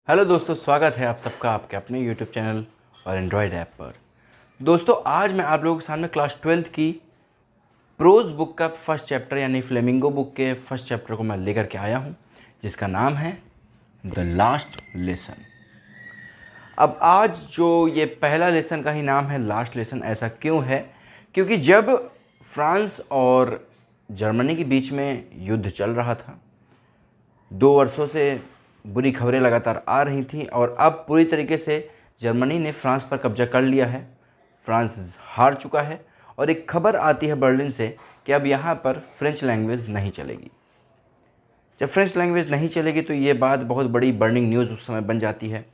Hello दोस्तों, स्वागत है आप सबका आपके अपने यूट्यूब चैनल और एंड्रॉयड ऐप पर। दोस्तों, आज मैं आप लोगों के सामने क्लास 12th की प्रोज बुक का फर्स्ट चैप्टर यानी फ्लेमिंगो बुक के फर्स्ट चैप्टर को मैं लेकर के आया हूं, जिसका नाम है द लास्ट लेसन। अब आज जो ये पहला लेसन का ही नाम है लास्ट लेसन, ऐसा क्यों है? क्योंकि जब फ्रांस और जर्मनी के बीच में युद्ध चल रहा था, 2 वर्षों से बुरी खबरें लगातार आ रही थी और अब पूरी तरीके से जर्मनी ने फ्रांस पर कब्जा कर लिया है। फ्रांस हार चुका है और एक खबर आती है बर्लिन से कि अब यहाँ पर फ्रेंच लैंग्वेज नहीं चलेगी। जब फ्रेंच लैंग्वेज नहीं चलेगी तो ये बात बहुत बड़ी बर्निंग न्यूज़ उस समय बन जाती है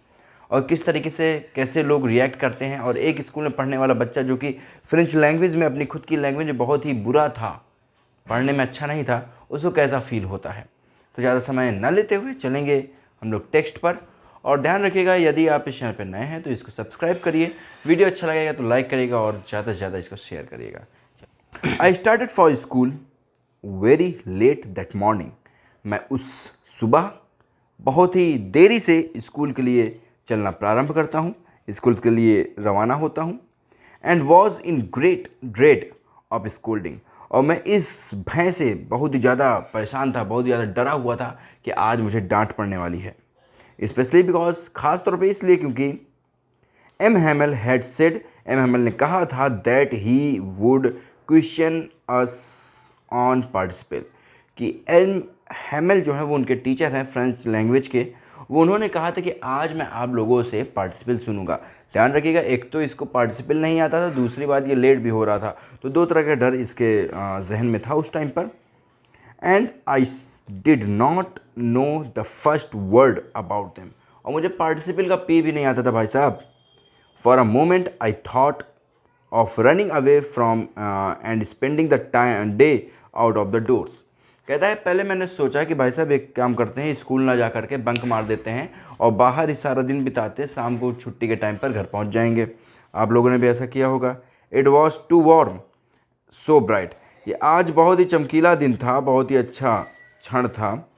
और किस तरीके से कैसे लोग रिएक्ट करते हैं। और एक स्कूल में पढ़ने वाला बच्चा जो कि फ्रेंच लैंग्वेज में अपनी खुद की लैंग्वेज में बहुत ही बुरा था, पढ़ने में अच्छा नहीं था, उसको कैसा फील होता है। तो ज़्यादा समय न लेते हुए चलेंगे हम लोग टेक्स्ट पर। और ध्यान रखिएगा, यदि आप इस चैनल पर नए हैं तो इसको सब्सक्राइब करिए, वीडियो अच्छा लगेगा तो लाइक करिएगा और ज़्यादा से ज़्यादा इसको शेयर करिएगा। I started for school very let that morning. मैं उस सुबह बहुत ही देरी से स्कूल के लिए चलना प्रारंभ करता हूँ, स्कूल के लिए रवाना होता हूँ। And was in great dread of scolding. और मैं इस भय से बहुत ही ज़्यादा परेशान था, बहुत ही ज़्यादा डरा हुआ था कि आज मुझे डांट पड़ने वाली है। स्पेशली बिकॉज, ख़ास तौर पे इसलिए क्योंकि M Hamel had said, M Hamel ने कहा था that he would question us on participle, कि एम हैमल जो है वो उनके टीचर हैं फ्रेंच लैंग्वेज के। वो उन्होंने कहा था कि आज मैं आप लोगों से पार्टिसिपल सुनूंगा। ध्यान रखिएगा, एक तो इसको पार्टिसिपल नहीं आता था, दूसरी बात ये लेट भी हो रहा था, तो दो तरह का डर इसके जहन में था उस टाइम पर। And I did not know the first word about them. और मुझे पार्टिसिपल का पी भी नहीं आता था भाई साहब। For a moment I thought of running away from and spending the time day out of the doors. कहता है पहले मैंने सोचा कि भाई साहब एक काम करते हैं, स्कूल ना जा करके बंक मार देते हैं और बाहर ही सारा दिन बिताते, शाम को छुट्टी के टाइम पर घर पहुंच जाएंगे। आप लोगों ने भी ऐसा किया होगा। It was too warm so bright. ये आज बहुत ही चमकीला दिन था, बहुत ही अच्छा क्षण था।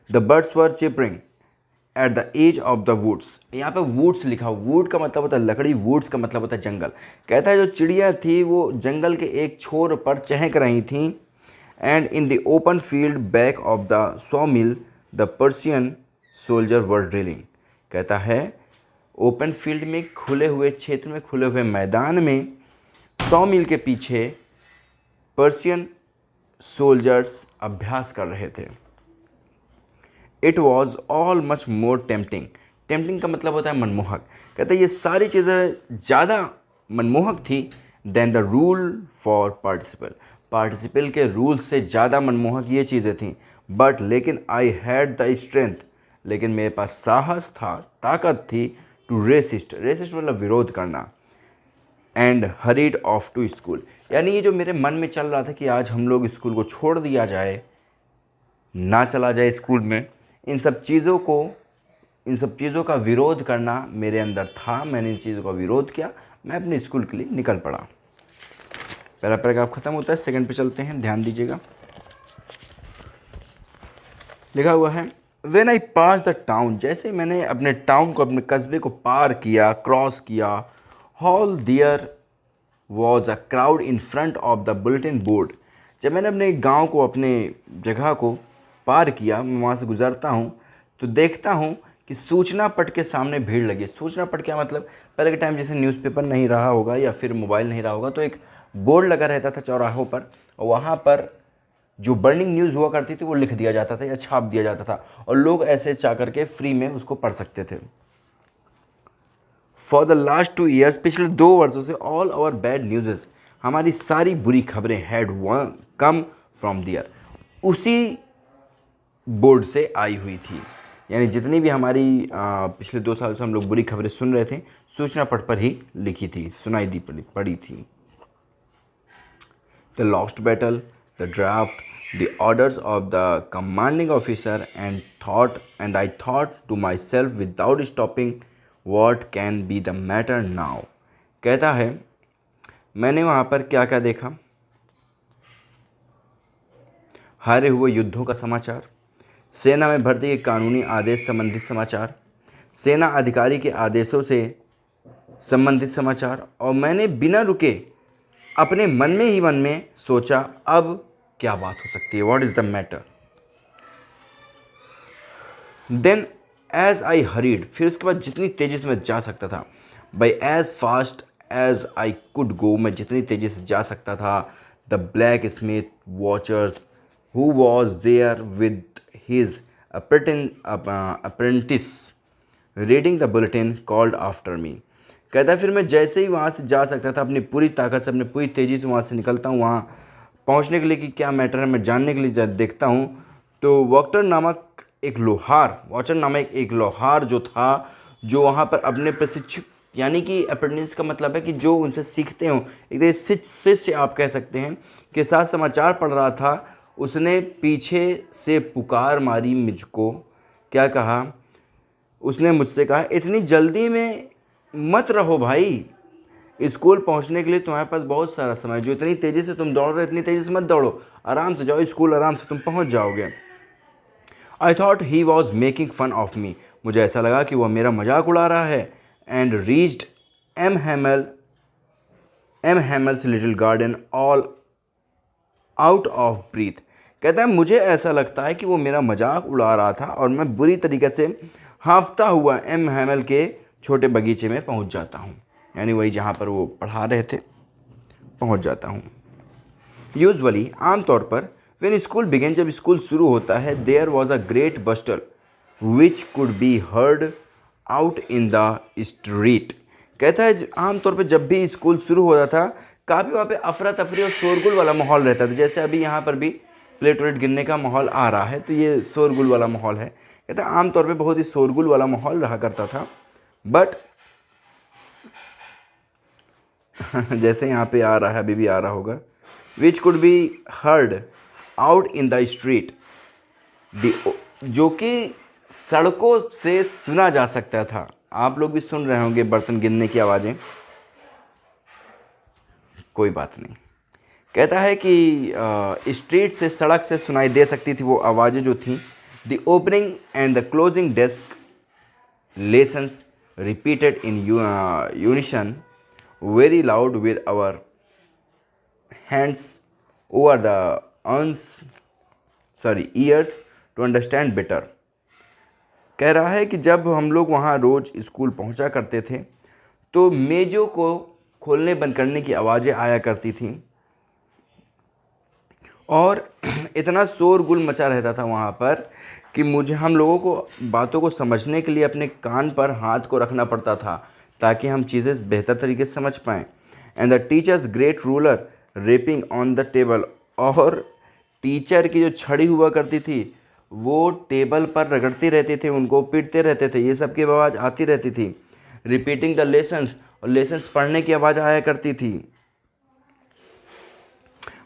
The birds were chirping at the edge of the woods. यहाँ पे वुड्स लिखा, वुड का मतलब होता है लकड़ी, वुड्स का मतलब होता है जंगल। कहता है जो चिड़िया थी वो जंगल के एक छोर पर चहक रही थी। And in the open field back of the saw mill the Persian soldier were drilling. कहता है ओपन फील्ड में, खुले हुए क्षेत्र में, खुले हुए मैदान में, सॉ मिल के पीछे पर्सियन सोल्जर्स अभ्यास कर रहे थे। It was all much more tempting. Tempting का मतलब होता है मनमोहक। कहते हैं ये सारी चीज़ें ज़्यादा मनमोहक थी then the rule for participle. Participle के रूल से ज़्यादा मनमोहक ये चीज़ें थीं। बट लेकिन आई हैड द स्ट्रेंथ, लेकिन मेरे पास साहस था, ताकत थी, टू रेसिस्ट, रेसिस्ट मतलब विरोध करना, and hurried off to school. यानी ये जो मेरे मन में चल रहा था कि आज हम लोग स्कूल को छोड़ दिया जाए, ना चला जाए स्कूल में, इन सब चीज़ों का विरोध करना मेरे अंदर था। मैंने इन चीज़ों का विरोध किया, मैं अपने स्कूल के लिए निकल पड़ा। पहला पैराग्राफ खत्म होता है, सेकंड पे चलते हैं, ध्यान दीजिएगा। लिखा हुआ है when I pass the town. जैसे मैंने अपने टाउन को, अपने कस्बे को पार किया, क्रॉस किया, hall there was a crowd in front of the bulletin board. जब मैंने अपने गांव को, अपने जगह को पार किया, मैं वहाँ से गुजरता हूँ तो देखता हूँ कि सूचना पट के सामने भीड़ लगी है। सूचना पट क्या मतलब, पहले के टाइम जैसे न्यूज़पेपर नहीं रहा होगा या फिर मोबाइल नहीं रहा होगा तो एक बोर्ड लगा रहता था चौराहों पर, और वहाँ पर जो बर्निंग न्यूज़ हुआ करती थी वो लिख दिया जाता था या छाप दिया जाता था और लोग ऐसे चाह करके फ्री में उसको पढ़ सकते थे। फॉर द लास्ट 2 ईयर्स, पिछले 2 वर्षों से, ऑल आवर बैड न्यूज़, हमारी सारी बुरी खबरें हैड कम फ्रॉम दियर, उसी बोर्ड से आई हुई थी। यानी जितनी भी हमारी पिछले 2 साल से हम लोग बुरी खबरें सुन रहे थे, सूचना पट पर ही लिखी थी, सुनाई दी, पड़ी थी। The lost battle, the draft, the orders of the commanding officer, and I thought to myself without stopping, what can be the matter now। कहता है मैंने वहाँ पर क्या क्या देखा, हारे हुए युद्धों का समाचार, सेना में भर्ती के कानूनी आदेश संबंधित समाचार, सेना अधिकारी के आदेशों से संबंधित समाचार। और मैंने बिना रुके अपने मन में ही मन में सोचा, अब क्या बात हो सकती है, what is the matter. Then as I hurried, फिर उसके बाद जितनी तेज़ी से मैं जा सकता था, by as fast as I could go, मैं जितनी तेज़ी से जा सकता था, द ब्लैक स्मिथ वॉचर्स who was there with his apprentice reading the bulletin called after me. कहता है फिर मैं जैसे ही वहाँ से जा सकता था, अपनी पूरी ताकत से, अपनी पूरी तेज़ी से वहाँ से निकलता हूँ वहाँ पहुँचने के लिए कि क्या मैटर है, मैं जानने के लिए देखता हूँ। तो वॉचर नामक एक लोहार जो था, जो वहाँ पर अपने प्रशिक्षु, यानी कि अप्रेंटिस का मतलब है कि जो उनसे सीखते हो, एक तरह शिष्य आप कह सकते हैं, के साथ समाचार पढ़ रहा था। उसने पीछे से पुकार मारी मुझको। क्या कहा उसने? मुझसे कहा, इतनी जल्दी में मत रहो भाई, स्कूल पहुंचने के लिए तुम्हारे पास बहुत सारा समय, जो इतनी तेज़ी से तुम दौड़ रहे, इतनी तेज़ी से मत दौड़ो, आराम से जाओ, स्कूल आराम से तुम पहुंच जाओगे। I thought he was making fun of me, मुझे ऐसा लगा कि वह मेरा मजाक उड़ा रहा है। And reached M Hamel's little garden all out of breath. कहता है मुझे ऐसा लगता है कि वो मेरा मजाक उड़ा रहा था और मैं बुरी तरीके से हांफता हुआ एम हैमल के छोटे बगीचे में पहुंच जाता हूं, यानी वही जहां पर वो पढ़ा रहे थे पहुंच जाता हूं। यूजुअली, आमतौर पर, व्हेन स्कूल बिगेन, जब स्कूल शुरू होता है, there was a great bustle which could be heard out in the street. कहता है आमतौर पर जब भी स्कूल शुरू होता था, काफ़ी वहाँ पे अफरा तफरी और शोरगुल वाला माहौल रहता था। जैसे अभी यहाँ पर भी प्लेट व्लेट गिरने का माहौल आ रहा है, तो ये शोरगुल वाला माहौल है। कहता है आमतौर पे बहुत ही शोरगुल वाला माहौल रहा करता था। बट जैसे यहाँ पे आ रहा है, अभी भी आ रहा होगा, विच could be heard out in the street, जो कि सड़कों से सुना जा सकता था। आप लोग भी सुन रहे होंगे बर्तन गिरने की आवाज़ें, कोई बात नहीं। कहता है कि स्ट्रीट से, सड़क से सुनाई दे सकती थी वो आवाज़ें जो थीं। The opening and the closing desk lessons repeated in unison very loud with our hands over the ears to understand better. कह रहा है कि जब हम लोग वहाँ रोज़ स्कूल पहुँचा करते थे, तो मेज़ों को खोलने बंद करने की आवाज़ें आया करती थीं और इतना शोरगुल मचा रहता था वहाँ पर कि मुझे, हम लोगों को बातों को समझने के लिए अपने कान पर हाथ को रखना पड़ता था ताकि हम चीज़ें बेहतर तरीके से समझ पाएँ। And the teachers great ruler rapping on the table, और टीचर की जो छड़ी हुआ करती थी वो टेबल पर रगड़ते रहते थे, उनको पीटते रहते थे, ये सब की आवाज़ आती रहती थी। रिपीटिंग द लेसन्स, और लेसन्स पढ़ने की आवाज़ आया करती थी।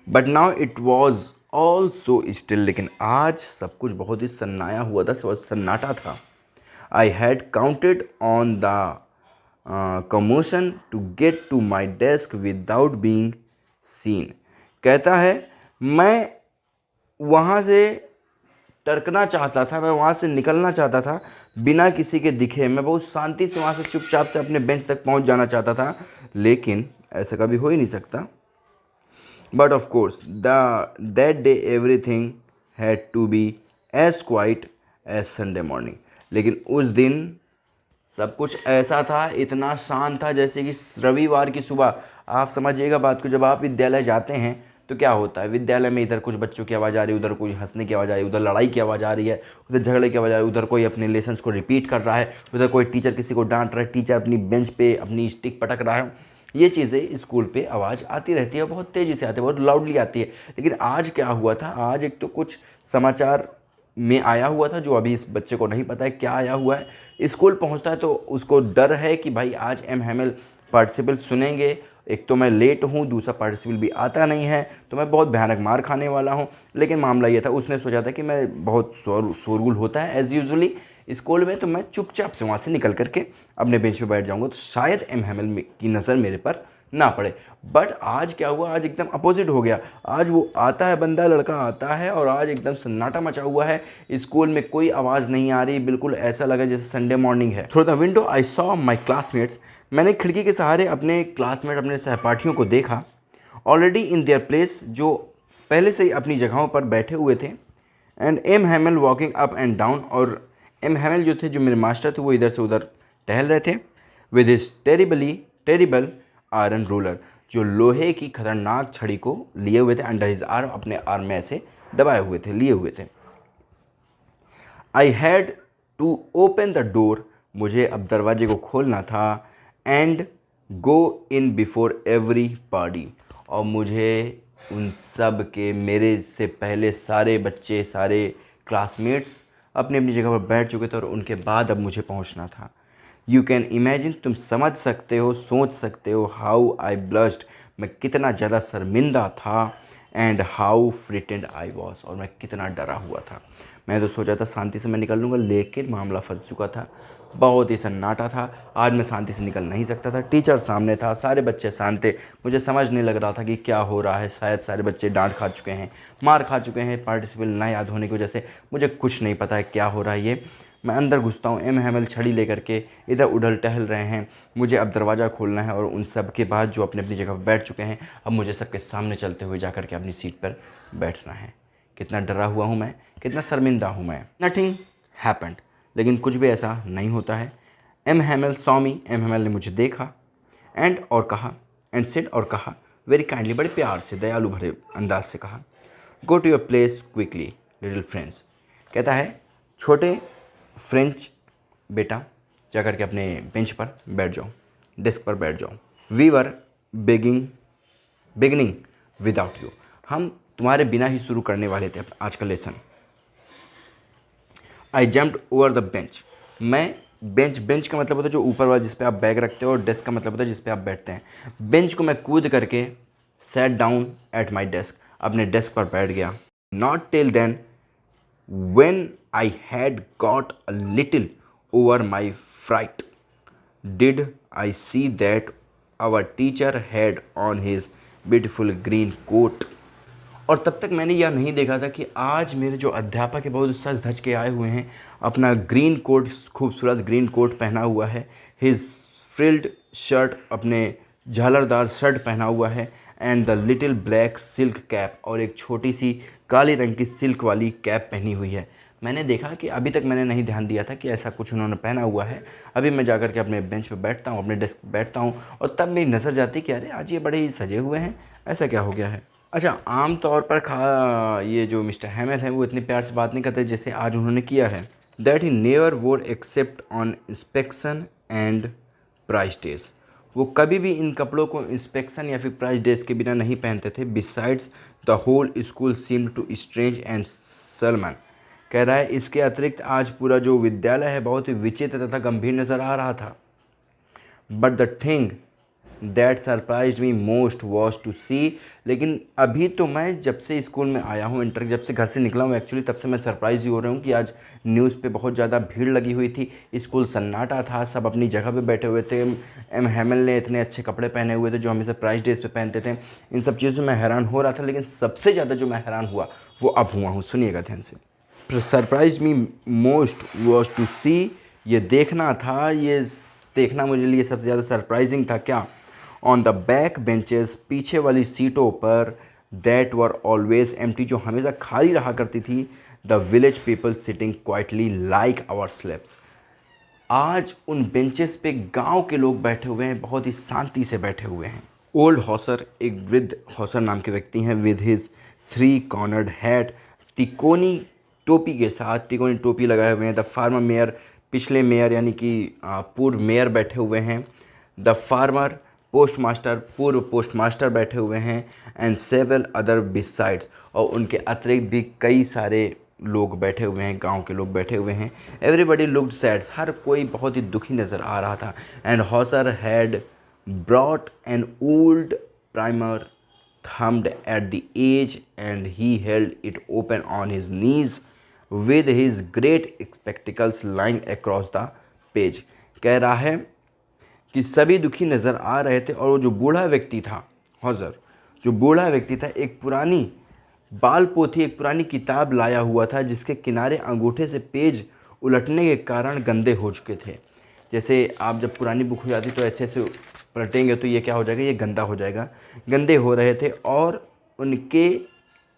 But now it was all so still, लेकिन आज सब कुछ बहुत ही सन्नाया हुआ था, सन्नाटा था। I had counted on the commotion to get to my desk without being seen. कहता है मैं वहाँ से टरकना चाहता था, मैं वहाँ से निकलना चाहता था बिना किसी के दिखे। मैं बहुत शांति से वहाँ से चुपचाप से अपने बेंच तक पहुँच जाना चाहता था, लेकिन ऐसा कभी हो ही नहीं सकता। But of course that day everything had to be as quiet as Sunday morning. लेकिन उस दिन सब कुछ ऐसा था, इतना शांत था जैसे कि रविवार की सुबह। आप समझिएगा बात को, जब आप विद्यालय जाते हैं तो क्या होता है, विद्यालय में इधर कुछ बच्चों की आवाज़ आ रही है, उधर कोई हंसने की आवाज़ आ रही है, उधर लड़ाई की आवाज़ आ रही है, उधर झगड़े की आवाज़ आ रही है, उधर कोई अपने लेसन्स को रिपीट कर रहा है, उधर कोई टीचर किसी को डांट रहा है, टीचर अपनी बेंच पे अपनी स्टिक पटक रहा है। ये चीज़ें स्कूल पे आवाज़ आती रहती है, बहुत तेज़ी से आती है, बहुत लाउडली आती है। लेकिन आज क्या हुआ था, आज एक तो कुछ समाचार में आया हुआ था जो अभी इस बच्चे को नहीं पता है क्या आया हुआ है। स्कूल पहुंचता है तो उसको डर है कि भाई आज एम हैमल पार्टिसिपल सुनेंगे, एक तो मैं लेट हूँ, दूसरा पार्टिसिपल भी आता नहीं है, तो मैं बहुत भयानक मार खाने वाला हूँ। लेकिन मामला ये था, उसने सोचा था कि मैं बहुत शोरगुल होता है एज़ यूजुअली स्कूल में, तो मैं चुपचाप से वहाँ से निकल करके अपने बेंच पे बैठ जाऊँगा, तो शायद एम हैमल की नज़र मेरे पर ना पड़े। बट आज क्या हुआ, आज एकदम अपोजिट हो गया। आज वो आता है, बंदा लड़का आता है और आज एकदम सन्नाटा मचा हुआ है। स्कूल में कोई आवाज़ नहीं आ रही, बिल्कुल ऐसा लगा जैसे संडे मॉर्निंग है। Through the window I saw my classmates, मैंने खिड़की के सहारे अपने क्लासमेट, अपने सहपाठियों को देखा। ऑलरेडी इन देयर प्लेस, जो पहले से ही अपनी जगहों पर बैठे हुए थे। And M Hamel walking up and down, और एम हैमल जो थे, जो मेरे मास्टर थे, वो इधर से उधर टहल रहे थे। With his terrible iron ruler, जो लोहे की खतरनाक छड़ी को लिए हुए थे अंडर हिज आर्म, अपने आर्म में ऐसे दबाए हुए थे, लिए हुए थे। I had to open the door, मुझे अब दरवाजे को खोलना था। And go in before every party, और मुझे उन सब के, मेरे से पहले सारे बच्चे, सारे क्लासमेट्स अपनी अपनी जगह पर बैठ चुके थे और उनके बाद अब मुझे पहुंचना था। यू कैन इमेजिन, तुम समझ सकते हो, सोच सकते हो, हाउ आई ब्लश्ड, मैं कितना ज़्यादा शर्मिंदा था। एंड हाउ फ्रिटेंड आई वॉज, और मैं कितना डरा हुआ था। मैं तो सोचा था शांति से मैं निकल लूँगा, लेकिन मामला फंस चुका था। बहुत ही सन्नाटा था, आज मैं शांति से निकल नहीं सकता था। टीचर सामने था, सारे बच्चे शांत थे, मुझे समझ नहीं लग रहा था कि क्या हो रहा है। शायद सारे बच्चे डांट खा चुके हैं, मार खा चुके हैं, पार्टिसिपल ना याद होने की वजह से। मुझे कुछ नहीं पता है क्या हो रहा है ये। मैं अंदर घुसता हूँ, एम हैमल छड़ी लेकर के इधर उधर टहल रहे हैं। मुझे अब दरवाज़ा खोलना है और उन सब के बाद जो अपनी अपनी जगह पर बैठ चुके हैं, अब मुझे सबके सामने चलते हुए जा कर के अपनी सीट पर बैठना है। कितना डरा हुआ हूँ मैं, कितना शर्मिंदा हूँ मैं। नथिंग हैपेंड, लेकिन कुछ भी ऐसा नहीं होता है। M Hamel saw me, M Hamel ने मुझे देखा। एंड और कहा, एंड सेड और कहा, वेरी काइंडली, बड़े प्यार से, दयालु भरे अंदाज से कहा, go to your place quickly little friends. कहता है, छोटे फ्रेंच बेटा, जा कर के अपने बेंच पर बैठ जाओ, डेस्क पर बैठ जाओ। We were beginning without you, हम तुम्हारे बिना ही शुरू करने वाले थे आज का lesson. I jumped over the bench, मैं बेंच का मतलब होता है जो ऊपर वाला जिस पे आप बैग रखते हो, और डेस्क का मतलब होता है जिस पे आप बैठते हैं। बेंच को मैं कूद करके sat down at my desk, अपने डेस्क पर बैठ गया। Not till then when I had got a little over my fright did I see that our teacher had on his beautiful green coat, और तब तक मैंने यह नहीं देखा था कि आज मेरे जो अध्यापक है बहुत सज धज के आए हुए हैं, अपना ग्रीन कोट, खूबसूरत ग्रीन कोट पहना हुआ है, हिज फ्रिल्ड शर्ट, अपने झालरदार शर्ट पहना हुआ है, and the little black silk cap, और एक छोटी सी काली रंग की सिल्क वाली कैप पहनी हुई है। मैंने देखा कि अभी तक मैंने नहीं ध्यान दिया था कि ऐसा कुछ उन्होंने पहना हुआ है। अभी मैं जाकर के अपने बेंच पे बैठता हूँ, अपने डेस्क पे बैठता हूँ, और तब मेरी नज़र जाती कि अरे आज ये बड़े ही सजे हुए हैं, ऐसा क्या हो गया है। अच्छा, आम तौर पर ये जो मिस्टर हैमल हैं वो इतने प्यार से बात नहीं करते जैसे आज उन्होंने किया है। दैट ही नेवर वोर except on inspection and price days, वो कभी भी इन कपड़ों को इंस्पेक्शन या फिर प्राइस डेज के बिना नहीं पहनते थे। Besides the whole school seemed too strange and solemn, कह रहा है इसके अतिरिक्त आज पूरा जो विद्यालय है बहुत ही विचित्र तथा गंभीर नज़र आ रहा था। But the thing that surprise me most was to see, लेकिन अभी तो मैं जब से स्कूल में आया हूँ, जब से घर से निकला हूँ एक्चुअली, तब से मैं सरप्राइज ही हो रहा हूँ कि आज न्यूज़ पे बहुत ज़्यादा भीड़ लगी हुई थी, स्कूल सन्नाटा था, सब अपनी जगह पे बैठे हुए थे। एम हैमल ने इतने अच्छे कपड़े पहने हुए थे जो हमेशा प्राइज डेज पे पहनते थे। इन सब चीज़ों में मैं हैरान हो रहा था, लेकिन सबसे ज़्यादा जो मैं हैरान हुआ वो अब हुआ हूँ, सुनिएगा ध्यान से। Surprise me most was to see, ये देखना था, ये देखना मुझे लिए सबसे ज़्यादा सरप्राइजिंग था। क्या? ऑन द बैक बेंचेस, पीछे वाली सीटों पर, दैट वर ऑलवेज एम्प्टी, जो हमेशा खाली रहा करती थी, the village people sitting quietly like ourselves, आज उन बेंचेस पे गांव के लोग बैठे हुए हैं, बहुत ही शांति से बैठे हुए हैं। ओल्ड हॉसर, एक वृद्ध हॉसर नाम के व्यक्ति हैं, विद हिज 3 कॉर्नर्ड हैट, तिकोनी टोपी के साथ, तिकोनी टोपी लगाए हुए हैं। द फार्मर मेयर, पिछले मेयर यानी कि पूर्व मेयर बैठे हुए हैं। द फार्मर पोस्टमास्टर, पूर्व पोस्टमास्टर बैठे हुए हैं। एंड सेवरल अदर बिसाइड्स, और उनके अतिरिक्त भी कई सारे लोग बैठे हुए हैं, गांव के लोग बैठे हुए हैं। एवरीबडी लुक्ड सैड, हर कोई बहुत ही दुखी नज़र आ रहा था। And Hauser had brought an old primer thumbed at the edge, and he held it open on his knees with his great spectacles lying across the page। कह रहा है कि सभी दुखी नज़र आ रहे थे और वो जो बूढ़ा व्यक्ति था, हौज़र, जो बूढ़ा व्यक्ति था, एक पुरानी बाल पोथी, एक पुरानी किताब लाया हुआ था जिसके किनारे अंगूठे से पेज उलटने के कारण गंदे हो चुके थे। जैसे आप जब पुरानी बुक हो जाती तो ऐसे ऐसे पलटेंगे तो ये क्या हो जाएगा, ये गंदा हो जाएगा। गंदे हो रहे थे और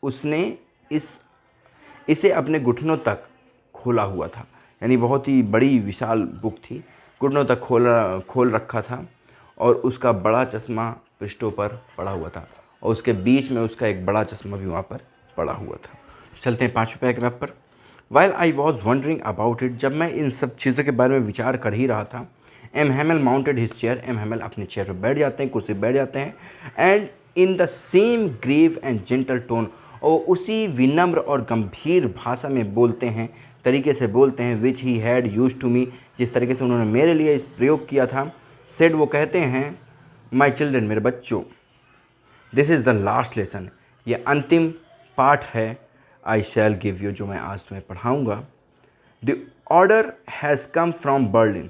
उसने इसे अपने घुटनों तक खोला हुआ था, यानी बहुत ही बड़ी विशाल बुक थी, घुटनों तक खोल रखा था और उसका बड़ा चश्मा पृष्ठों पर पड़ा हुआ था और उसके बीच में उसका एक बड़ा चश्मा भी वहाँ पर पड़ा हुआ था। चलते हैं 5वें पैराग्राफ पर। While I was wondering about it, जब मैं इन सब चीज़ों के बारे में विचार कर ही रहा था, M Hamel mounted his chair, M Hamel अपने चेयर पर बैठ जाते हैं, कुर्सी पर बैठ जाते हैं, and in the same grave and gentle tone, और उसी विनम्र और गंभीर भाषा में बोलते हैं, तरीके से बोलते हैं, which he had use to me, जिस तरीके से उन्होंने मेरे लिए इस प्रयोग किया था। सेड, वो कहते हैं, माई चिल्ड्रन, मेरे बच्चों, this is the last lesson, ये अंतिम पाठ है, आई शैल गिव यू, जो मैं आज तुम्हें पढ़ाऊँगा। The order has come from Berlin,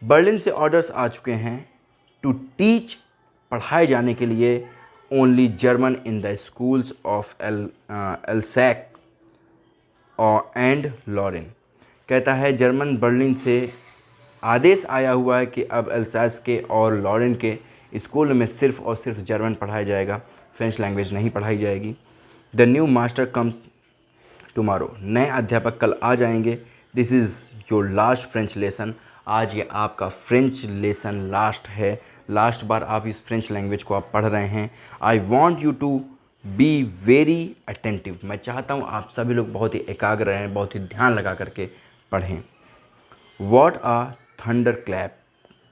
Berlin से ऑर्डर्स आ चुके हैं, टू टीच, पढ़ाए जाने के लिए, only German in the schools of Alsace और एंड लॉरेन। कहता है जर्मन बर्लिन से आदेश आया हुआ है कि अब एल्सास के और लॉरेन के स्कूल में सिर्फ और सिर्फ जर्मन पढ़ाया जाएगा, फ्रेंच लैंग्वेज नहीं पढ़ाई जाएगी। The new master comes tomorrow, नए अध्यापक कल आ जाएंगे। This is your last French lesson, आज ये आपका फ्रेंच लेसन लास्ट है, लास्ट बार आप इस फ्रेंच लैंग्वेज को आप पढ़ रहे हैं। I want you to be very attentive, मैं चाहता हूँ आप सभी लोग बहुत ही एकाग्र रहें, बहुत ही ध्यान लगा करके पढ़ें। What a thunderclap,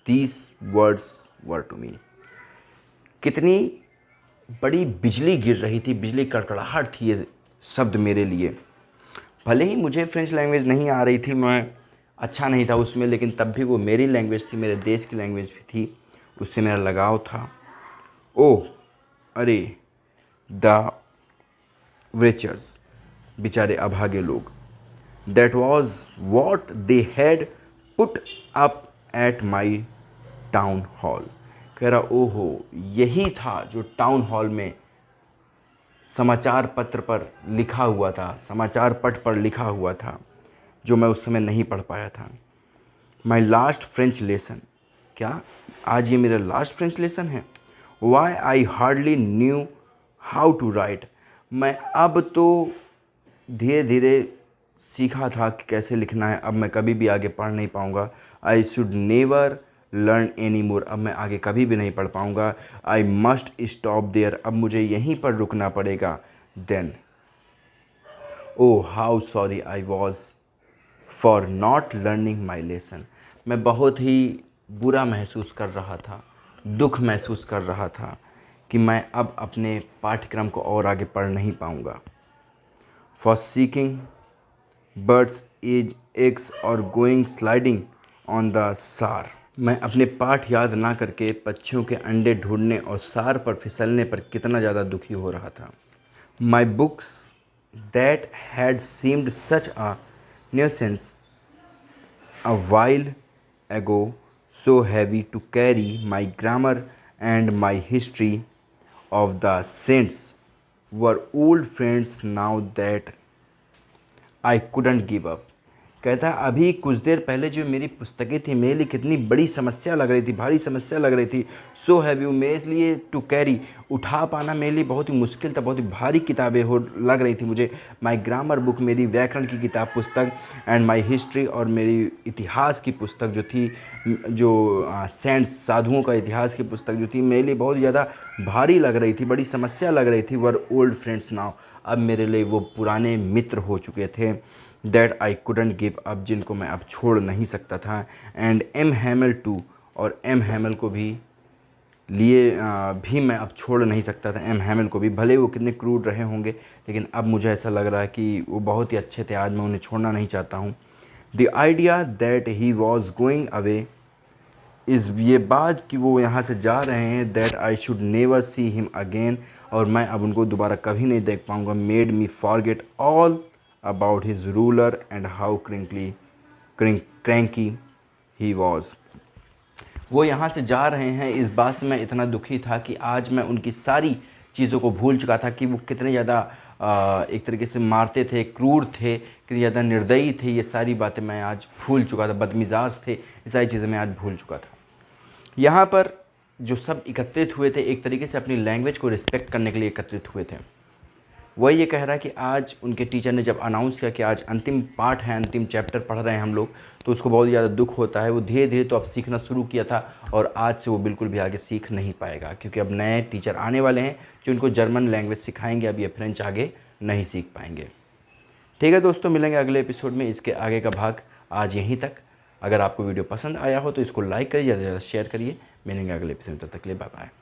these words were to me, कितनी बड़ी बिजली गिर रही थी, बिजली कड़कड़ाहट थी ये शब्द मेरे लिए। भले ही मुझे फ्रेंच लैंग्वेज नहीं आ रही थी, मैं अच्छा नहीं था उसमें, लेकिन तब भी वो मेरी लैंग्वेज थी, मेरे देश की लैंग्वेज भी थी, उससे मेरा लगाव था। ओह, अरे, द वेचर्स, बेचारे अभागे लोग, that was what they had put up at my town hall. कह रहा, ओहो, यही था जो टाउन हॉल में समाचार पत्र पर लिखा हुआ था, समाचार पट पर लिखा हुआ था, जो मैं उस समय नहीं पढ़ पाया था। माई लास्ट फ्रेंच लेसन, क्या आज ये मेरा लास्ट फ्रेंच लेसन है। Why I hardly knew how to write, मैं अब तो धीरे धीरे सीखा था कि कैसे लिखना है, अब मैं कभी भी आगे पढ़ नहीं पाऊँगा। I should never learn any more, अब मैं आगे कभी भी नहीं पढ़ पाऊँगा। आई मस्ट स्टॉप देयर, अब मुझे यहीं पर रुकना पड़ेगा। Then oh how sorry I was for not learning my lesson, मैं बहुत ही बुरा महसूस कर रहा था, दुख महसूस कर रहा था कि मैं अब अपने पाठ्यक्रम को और आगे पढ़ नहीं पाऊँगा। For seeking birds as eggs और going sliding on the Saar, मैं अपने पाठ याद ना करके पक्षियों के अंडे ढूंढने और सार पर फिसलने पर कितना ज़्यादा दुखी हो रहा था। My books that had seemed such a nuisance a while ago, so heavy to carry, my grammar and my history of the saints were old friends now that I couldn't give up। कहता है अभी कुछ देर पहले जो मेरी पुस्तकें थी मेरे लिए कितनी बड़ी समस्या लग रही थी, भारी समस्या लग रही थी। सो हैवी, मेरे लिए टू कैरी, उठा पाना मेरे लिए बहुत ही मुश्किल था, बहुत ही भारी किताबें हो लग रही थी मुझे। माई ग्रामर बुक, मेरी व्याकरण की किताब पुस्तक, एंड माई हिस्ट्री, और मेरी इतिहास की पुस्तक जो थी, जो सेंट्स साधुओं का इतिहास की पुस्तक जो थी, मेरे लिए बहुत ज़्यादा भारी लग रही थी, बड़ी समस्या लग रही थी। वर ओल्ड फ्रेंड्स नाउ, अब मेरे लिए वो पुराने मित्र हो चुके थे। That I couldn't give up, जिनको मैं अब छोड़ नहीं सकता था। एंड एम हैमल टू, और एम हैमल को भी भी मैं अब छोड़ नहीं सकता था। एम हैमल को भी, भले वो कितने क्रूड रहे होंगे, लेकिन अब मुझे ऐसा लग रहा है कि वो बहुत ही अच्छे थे, आज मैं उन्हें छोड़ना नहीं चाहता हूँ। The idea that he was going away is, ये बात कि वो यहाँ से जा रहे हैं, that I should never see him again, और मैं अब उनको दोबारा कभी नहीं देख पाऊँगा, made me forget all about his ruler and how cranky he was। वो यहाँ से जा रहे हैं, इस बात से मैं इतना दुखी था कि आज मैं उनकी सारी चीज़ों को भूल चुका था कि वो कितने ज़्यादा एक तरीके से मारते थे, क्रूर थे, कितने ज़्यादा निर्दयी थे। ये सारी बातें मैं आज भूल चुका था, बदमिजाज थे, ये सारी चीज़ें मैं आज भूल चुका था। यहाँ पर जो सब एकत्रित हुए थे एक तरीके से अपनी लैंग्वेज को रिस्पेक्ट करने के लिए एकत्रित हुए थे। वही ये कह रहा है कि आज उनके टीचर ने जब अनाउंस किया कि आज अंतिम पार्ट है, अंतिम चैप्टर पढ़ रहे हैं हम लोग, तो उसको बहुत ज़्यादा दुख होता है। वो धीरे धीरे तो अब सीखना शुरू किया था और आज से वो बिल्कुल भी आगे सीख नहीं पाएगा, क्योंकि अब नए टीचर आने वाले हैं जो उनको जर्मन लैंग्वेज सिखाएंगे। अब ये फ्रेंच आगे नहीं सीख पाएंगे। ठीक है दोस्तों, मिलेंगे अगले एपिसोड में। इसके आगे का भाग आज यहीं तक। अगर आपको वीडियो पसंद आया हो तो इसको लाइक करिए, ज़्यादा से ज़्यादा शेयर करिए। मिलेंगे अगले एपिसोड में, तब तक के लिए बाय बाय।